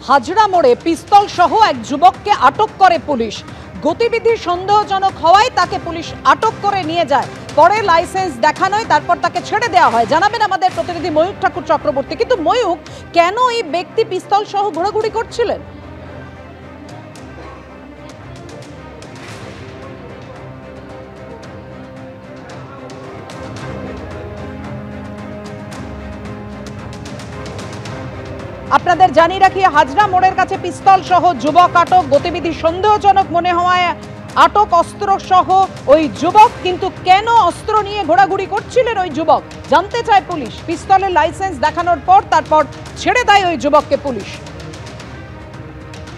হাজরা মোড়ে পিস্তল সহ এক যুবককে আটক করে পুলিশ। গতিবিধি সন্দেহজনক হওয়ায় তাকে পুলিশ আটক করে নিয়ে যায়। পরে লাইসেন্স দেখানোয় তারপর তাকে ছেড়ে দেওয়া হয়। জানাবেন আমাদের প্রতিনিধি ময়ূক ঠাকুর চক্রবর্তী। কিন্তু ময়ূক, কেন এই ব্যক্তি পিস্তল সহ ঘোরাঘুরি করছিলেন? আপনাদের জানিয়ে রাখি, হাজরা মোড়ের কাছে পিস্তল সহ যুবক আটক। গতিবিধি সন্দেহজনক মনে হওয়ায় আটক অস্ত্র সহ ওই যুবক। কিন্তু কেন অস্ত্র নিয়ে ঘোরাঘুরি করছিলেন ওই যুবক জানতে চায় পুলিশ। পিস্তলের লাইসেন্স দেখানোর পর তারপর ছেড়ে দেয় ওই যুবককে পুলিশ।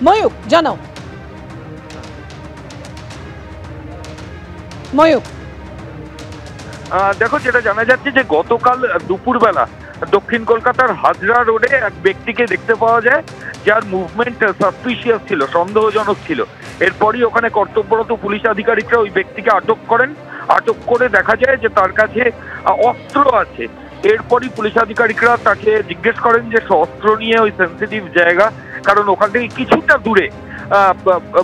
ময়ূক, জানাও। ময়ূক, দেখো, যেটা জানা যাচ্ছে যে গতকাল দুপুরবেলা দক্ষিণ কলকাতার হাজরা রোডে এক ব্যক্তিকে দেখতে পাওয়া যায়, যার মুভমেন্ট সাসপিশিয়াস ছিল, সন্দেহজনক ছিল। এরপরই ওখানে কর্তব্যরত পুলিশ আধিকারিকরা ওই ব্যক্তিকে আটক করেন। আটক করে দেখা যায় যে তার কাছে অস্ত্র আছে। এরপরই পুলিশ আধিকারিকরা তাকে জিজ্ঞেস করেন যে অস্ত্র নিয়ে ওই সেন্সিটিভ জায়গা, কারণ ওখান থেকে কিছুটা দূরে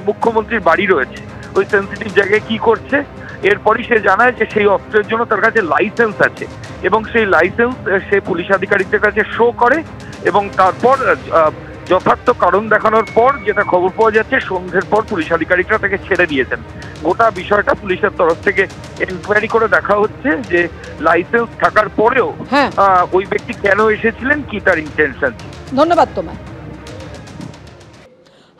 মুখ্যমন্ত্রীর বাড়ি রয়েছে, ওই সেন্সিটিভ জায়গায় কি করছে। এরপরই সে জানায় যে সেই অস্ত্রের জন্য তার কাছে লাইসেন্স আছে এবং সেই লাইসেন্স সে পুলিশ আধিকারিকদের কাছে শো করে। এবং তারপর যথার্থ কারণ দেখানোর পর যেটা খবর পাওয়া যাচ্ছে, সন্ধ্যের পর পুলিশ আধিকারিকরা তাকে ছেড়ে দিয়েছেন। গোটা বিষয়টা পুলিশের তরফ থেকে এনকোয়ারি করে দেখা হচ্ছে যে লাইসেন্স থাকার পরেও ওই ব্যক্তি কেন এসেছিলেন, কি তার ইন্টেনশন। ধন্যবাদ তোমায়।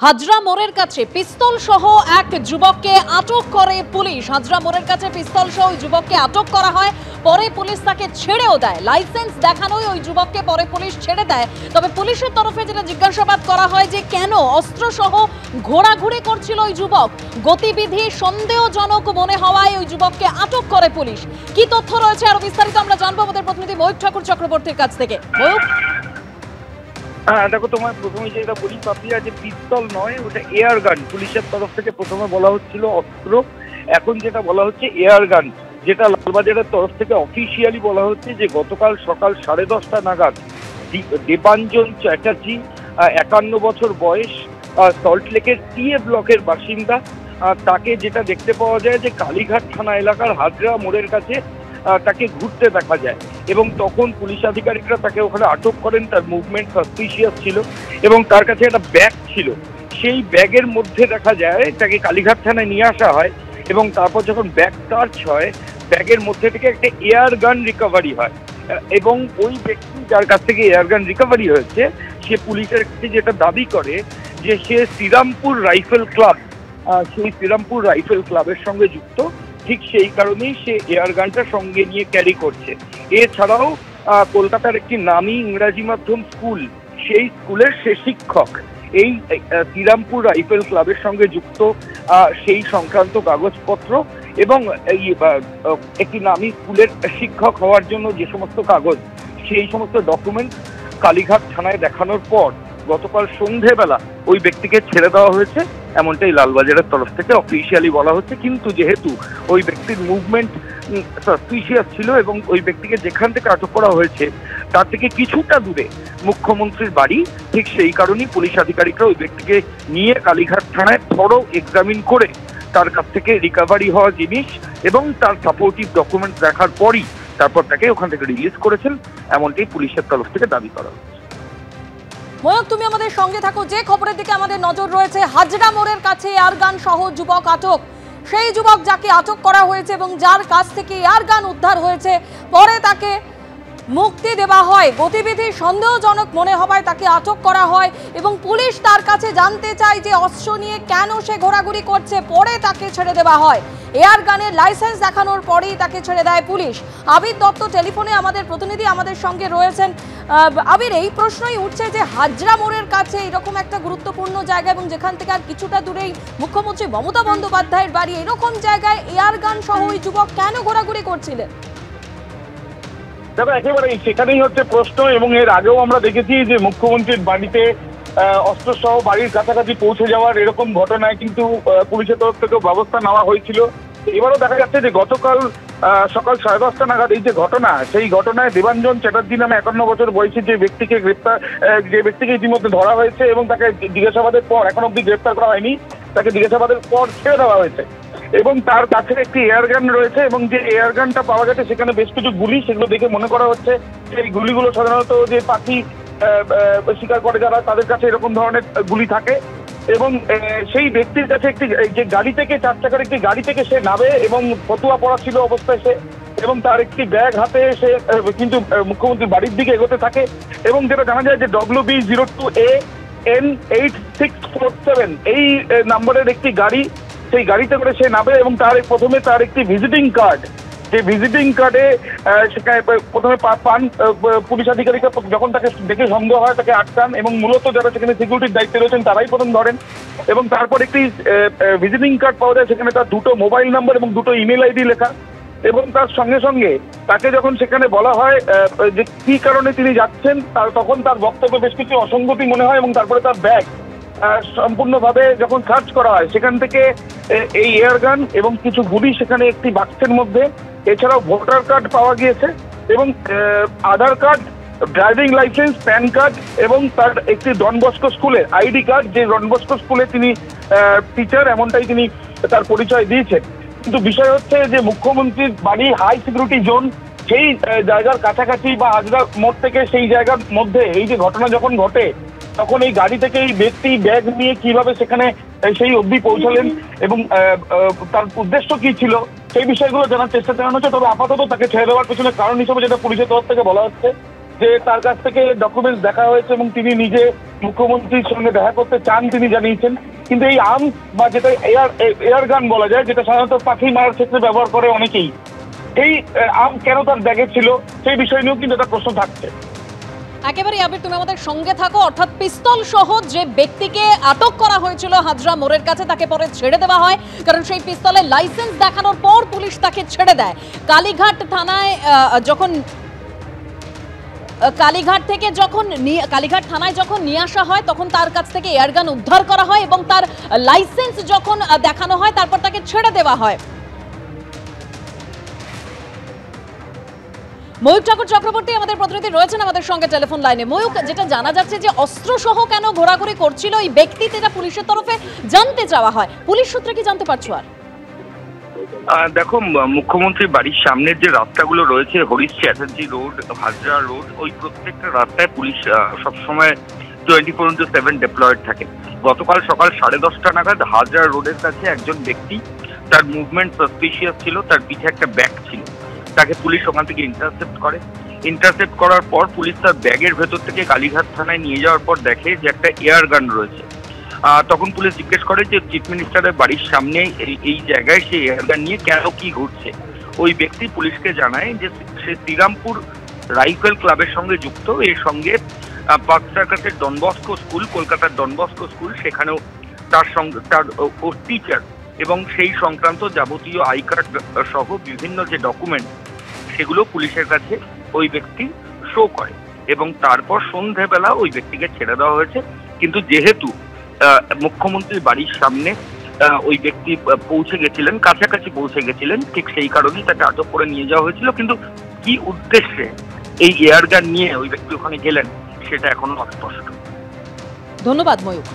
হাজরা মোড়ের কাছে পিস্তল সহ এক যুবককে আটক করে পুলিশ। হাজরা মোড়ের কাছে পিস্তল সহ ওই যুবককে আটক করা হয়। পরে পুলিশ তাকে ছেড়েও দেয়। লাইসেন্স দেখানোই ওই যুবককে পরে পুলিশ ছেড়ে দেয়। তবে পুলিশের তরফে যেটা জিজ্ঞাসাবাদ করা হয় যে কেন অস্ত্র সহ ঘোরাঘুরি করছিল ওই যুবক, গতিবিধি সন্দেহজনক মনে হওয়ায় ওই যুবককে আটক করে পুলিশ। কি তথ্য রয়েছে আরো বিস্তারিত আমরা জানবো আমাদের প্রতিনিধি ময়ূক ঠাকুর চক্রবর্তীর কাছ থেকে। ময়ূক, দেখো, তোমার প্রথমে যেটা বলি পাপিয়া, যে পিস্তল নয়, ওটা এয়ার গান। পুলিশের তরফ থেকে প্রথমে বলা হচ্ছিল অস্ত্র, এখন যেটা বলা হচ্ছে এয়ার গান, যেটা লালবাজারের তরফ থেকে অফিসিয়ালি বলা হচ্ছে যে গতকাল সকাল 10:30 নাগাদ দেবাঞ্জন চ্যাটার্জি, 51 বছর বয়স, সল্টলেকের টিএ ব্লকের বাসিন্দা, তাকে যেটা দেখতে পাওয়া যায় যে কালীঘাট থানা এলাকার হাজরা মোড়ের কাছে তাকে ঘুরতে দেখা যায়। এবং তখন পুলিশ আধিকারিকরা তাকে ওখানে আটক করেন। তার মুভমেন্ট সাসপিশিয়াস ছিল এবং তার কাছে একটা ব্যাগ ছিল। সেই ব্যাগের মধ্যে দেখা যায় তাকে কালীঘাট থানায় নিয়ে আসা হয় এবং তারপর যখন ব্যাগ সার্চ হয়, ব্যাগের মধ্যে থেকে একটা এয়ার গান রিকভারি হয়। এবং ওই ব্যক্তি যার কাছ থেকে এয়ার গান রিকভারি হয়েছে, সে পুলিশের কাছে যেটা দাবি করে যে সে শ্রীরামপুর রাইফেল ক্লাব, সেই শ্রীরামপুর রাইফেল ক্লাবের সঙ্গে যুক্ত। ঠিক সেই কারণেই সে এয়ার গানটা সঙ্গে নিয়ে ক্যারি করছে। এছাড়াও কলকাতার একটি নামী ইংরাজি মাধ্যম স্কুল, সেই স্কুলের সে শিক্ষক। এই শ্রীরামপুর রাইফেল ক্লাবের সঙ্গে যুক্ত সেই সংক্রান্ত কাগজপত্র এবং এই একটি নামী স্কুলের শিক্ষক হওয়ার জন্য যে সমস্ত কাগজ, সেই সমস্ত ডকুমেন্ট কালীঘাট থানায় দেখানোর পর গতকাল সন্ধেবেলা ওই ব্যক্তিকে ছেড়ে দেওয়া হয়েছে, এমনটাই লালবাজারের তরফ থেকে অফিসিয়ালি বলা হচ্ছে। কিন্তু যেহেতু ওই ব্যক্তির মুভমেন্ট সাসপিশিয়াস ছিল এবং ওই ব্যক্তিকে যেখান থেকে আটক করা হয়েছে তার থেকে কিছুটা দূরে মুখ্যমন্ত্রীর বাড়ি, ঠিক সেই কারণেই পুলিশ আধিকারিকরা ওই ব্যক্তিকে নিয়ে কালীঘাট থানায় থরো এক্সামিন করে তার কাছ থেকে রিকভারি হওয়া জিনিস এবং তার সাপোর্টিভ ডকুমেন্ট দেখার পরই তারপর তাকে ওখান থেকে রিলিজ করেছেন, এমনটাই পুলিশের তরফ থেকে দাবি করা হচ্ছে। ময়ূক, তুমি আমাদের সঙ্গে থাকো। যে খবরের দিকে আমাদের নজর রয়েছে, হাজরা মোড়ের কাছে এয়ারগান সহ যুবক আটক। সেই যুবক যাকে আটক করা হয়েছে এবং যার কাছ থেকে এয়ারগান উদ্ধার হয়েছে, পরে তাকে মুক্তি দেওয়া হয়। গতিবিধি সন্দেহজনক মনে হওয়ায় তাকে আটক করা হয় এবং পুলিশ তার কাছে জানতে চায় যে অস্ত্র নিয়ে কেন সে ঘোরাঘুরি করছে। পরে তাকে ছেড়ে দেওয়া হয়। এয়ার গানের লাইসেন্স দেখানোর পরেই তাকে ছেড়ে দেয় পুলিশ। আবির দত্ত টেলিফোনে আমাদের প্রতিনিধি আমাদের সঙ্গে রয়েছেন। আবির, এই প্রশ্নই উঠছে যে হাজরা মোড়ের কাছে এরকম একটা গুরুত্বপূর্ণ জায়গা এবং যেখান থেকে আর কিছুটা দূরেই মুখ্যমন্ত্রী মমতা বন্দ্যোপাধ্যায়ের বাড়ি, এরকম জায়গায় এয়ার গান সহ ওই যুবক কেন ঘোরাঘুরি করছিলেন? দেখো, একেবারে সেখানেই হচ্ছে প্রশ্ন। এবং এর আগেও আমরা দেখেছি যে মুখ্যমন্ত্রীর বাড়িতে অস্ত্র সহ বাড়ির কাছাকাছি পৌঁছে যাওয়ার এরকম ঘটনায় কিন্তু পুলিশের তরফ থেকেও ব্যবস্থা নেওয়া হয়েছিল। এবারও দেখা যাচ্ছে যে গতকাল সকাল 10:30 নাগাদ এই যে ঘটনা, সেই ঘটনায় দেবাঞ্জন চ্যাটার্জি নামে 51 বছর বয়সী যে ব্যক্তিকে ইতিমধ্যে ধরা হয়েছে এবং তাকে জিজ্ঞাসাবাদের পর, এখন অব্দি গ্রেপ্তার করা হয়নি, তাকে জিজ্ঞাসাবাদের পর ছেড়ে দেওয়া হয়েছে এবং তার কাছে একটি এয়ারগান রয়েছে এবং যে এয়ারগানটা পাওয়া গেছে সেখানে বেশ কিছু গুলি, সেগুলো দেখে মনে করা হচ্ছে এই গুলিগুলো সাধারণত যে পাখি শিকার করে যারা, তাদের কাছে এরকম ধরনের গুলি থাকে এবং সেই ব্যক্তির কাছে একটি যে গাড়ি থেকে, 4 চাকার একটি গাড়ি থেকে সে নামে এবং ফতুয়া পরা ছিল অবস্থায় সে, এবং তার একটি ব্যাগ হাতে সে কিন্তু মুখ্যমন্ত্রীর বাড়ির দিকে এগোতে থাকে এবং যেটা জানা যায় যে WB02AN8647 এই নম্বরের একটি গাড়ি, সেই গাড়িতে করে সে নামে এবং প্রথমে তার একটি ভিজিটিং কার্ড, যে ভিজিটিং কার্ডে সেখানে প্রথমে পান পুলিশ আধিকারিকরা যখন তাকে দেখে সন্দেহ হয় তাকে আটকান এবং মূলত যারা সেখানে সিকিউরিটির দায়িত্বে রয়েছেন তারাই প্রথম ধরেন এবং তারপর একটি ভিজিটিং কার্ড পাওয়া যায়, সেখানে তার 2টো মোবাইল নাম্বার এবং 2টো ইমেল আইডি লেখা এবং তার সঙ্গে সঙ্গে তাকে যখন সেখানে বলা হয় যে কি কারণে তিনি যাচ্ছেন, তখন তার বক্তব্য বেশ কিছু অসঙ্গতি মনে হয় এবং তারপরে তার ব্যাগ সম্পূর্ণভাবে যখন সার্চ করা হয় সেখান থেকে এই এয়ারগান এবং কিছু গুলি সেখানে একটি বাক্সের মধ্যে, এছাড়াও ভোটার কার্ড পাওয়া গিয়েছে এবং Aadhaar card, driving licence, PAN card এবং তার একটি ডন বস্কো স্কুলের আইডি কার্ড, যে ডন বস্কো স্কুলে তিনি টিচার এমনটাই তিনি তার পরিচয় দিয়েছেন। কিন্তু বিষয় হচ্ছে যে মুখ্যমন্ত্রীর বাড়ি হাই সিকিউরিটি জোন, সেই জায়গার কাছাকাছি বা হাজরা মোড় থেকে সেই জায়গার মধ্যে এই যে ঘটনা যখন ঘটে তখন এই গাড়ি থেকে এই ব্যক্তি ব্যাগ নিয়ে কিভাবে সেখানে সেই অবধি পৌঁছলেন এবং তার উদ্দেশ্য কি ছিল সেই বিষয়গুলো জানার চেষ্টা চালানো হচ্ছে। তবে আপাতত তাকে ছেড়ে দেওয়ার পেছনে কারণ হিসেবে যেটা পুলিশের তরফ থেকে বলা হচ্ছে যে তার কাছ থেকে ডকুমেন্টস দেখা হয়েছে এবং তিনি নিজে মুখ্যমন্ত্রীর সঙ্গে দেখা করতে চান তিনি জানিয়েছেন। কিন্তু এই আর্মস বা যেটা এয়ার গান বলা যায়, যেটা সাধারণত পাখি মারার ক্ষেত্রে ব্যবহার করে অনেকেই, এই আর্ম কেন তার ব্যাগে ছিল সেই বিষয় নিয়েও কিন্তু একটা প্রশ্ন থাকছে। একেবারে আবির, তুমি আমাদের সঙ্গে থাকো। অর্থাৎ পিস্তল সহ যে ব্যক্তিকে আটক করা হয়েছিল হাজরা মোড়ের কাছে, তাকে পরে ছেড়ে দেওয়া হয় কারণ সেই পিস্তলের লাইসেন্স দেখানোর পর পুলিশ তাকে ছেড়ে দেয়। কালীঘাট থানায় যখন নিয়ে আসা হয় তখন তার কাছ থেকে এয়ারগান উদ্ধার করা হয় এবং তার লাইসেন্স যখন দেখানো হয় তারপর তাকে ছেড়ে দেওয়া হয়। ময়ূক ঠাকুর চক্রবর্তী আমাদের প্রতিনিধি রয়েছেন আমাদের সঙ্গে টেলিফোন লাইনে। ময়ূক, যেটা জানা যাচ্ছে যে অস্ত্র সহ কেন ঘোরাঘুরি করছিল এই ব্যক্তি, যেটা পুলিশের তরফে জানতে চাওয়া হয়, পুলিশ সূত্রে কি জানতে পারছো? আর দেখো, মুখ্যমন্ত্রীর বাড়ির সামনের যে রাস্তাগুলো রয়েছে, হরিশ চ্যাটার্জি রোড, হাজরা রোড, ওই প্রত্যেকটা রাস্তায় পুলিশ সবসময় 24/7 ডেপ্লয়েড থাকে। গতকাল সকাল 10:30 নাগাদ হাজরা রোডের কাছে একজন ব্যক্তি, তার মুভমেন্ট সাসপিশিয়াস ছিল, তার পিঠে একটা ব্যাগ ছিল, তাকে পুলিশ ওখান থেকে ইন্টারসেপ্ট করার পর পুলিশ তার ব্যাগের ভেতর থেকে কালীঘাট থানায় নিয়ে যাওয়ার পর দেখে যে একটা এয়ার গান রয়েছে। তখন পুলিশ জিজ্ঞেস করে যে চিফ মিনিস্টারের বাড়ির সামনে এই জায়গায় সেই এয়ার গান নিয়ে কেন কি ঘটছে। ওই ব্যক্তি পুলিশকে জানায় যে সে শ্রীরামপুর রাইফেল ক্লাবের সঙ্গে যুক্ত, এর সঙ্গে পার্ক সার্কাসের ডন বস্কো স্কুল, কলকাতার ডন বস্কো স্কুল, সেখানেও তার সঙ্গে তার টিচার এবং সেই সংক্রান্ত যাবতীয় আই কার্ড সহ বিভিন্ন যে ডকুমেন্ট সেগুলো পুলিশের কাছে ওই ব্যক্তি শো করে এবং তারপর সন্ধেবেলা ওই ব্যক্তিকে ছেড়ে দেওয়া হয়েছে। কিন্তু যেহেতু মুখ্যমন্ত্রীর বাড়ির সামনে ওই ব্যক্তি কাছাকাছি পৌঁছে গেছিলেন, ঠিক সেই কারণেই তাকে আটক করে নিয়ে যাওয়া হয়েছিল। কিন্তু কি উদ্দেশ্যে এই এয়ারগান নিয়ে ওই ব্যক্তি ওখানে গেলেন সেটা এখনো অস্পষ্ট। ধন্যবাদ ময়ূক।